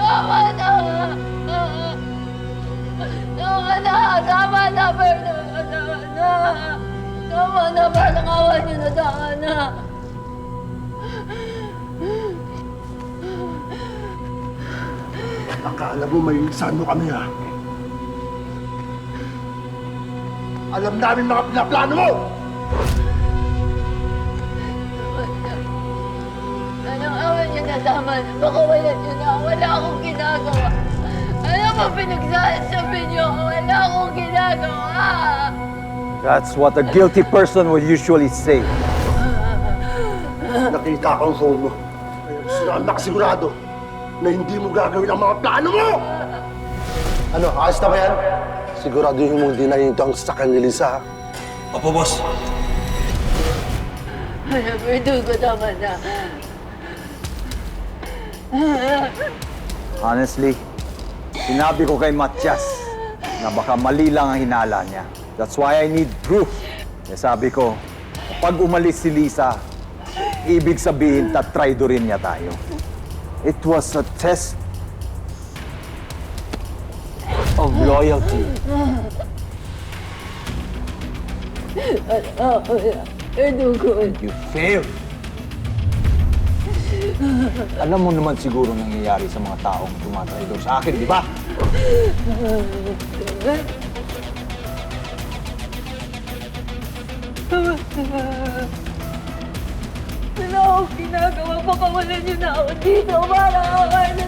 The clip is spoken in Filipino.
Tama na! Tama na! Tama na, Berto! Tama na! Tama na! Parang awa niyo na! Tama na! Akala mo may sano kami, ha? Alam namin mga pinaplano mo! Anong awa niyo na? Tama na! Baka wala niyo na! Wala akong ginagawa! Ano ba pinagsasabi niyo? Wala akong ginagawa! That's what a guilty person will usually say. Nakita ko ang phone mo. Kaya gusto na nakasigurado na hindi mo gagawin ang mga plano mo! Ano, ayos na ba yan? Siguraduhin mong di na ito ang sasakyan ni Lisa, ha? Opo, boss. Berto, tama na! Honestly, sinabi ko kay Matias na baka mali lang ang hinala niya. That's why I need proof. Kaya sabi ko, kapag umalis si Lisa, ibig sabihin tatraidorin niya tayo. It was a test of loyalty. Berto ko. You failed. Alam mo naman siguro nangyayari sa mga taong tumatraidor sa akin, di ba? Wala akong ginagawa. Baka wala niyo na ako dito. Para ako na!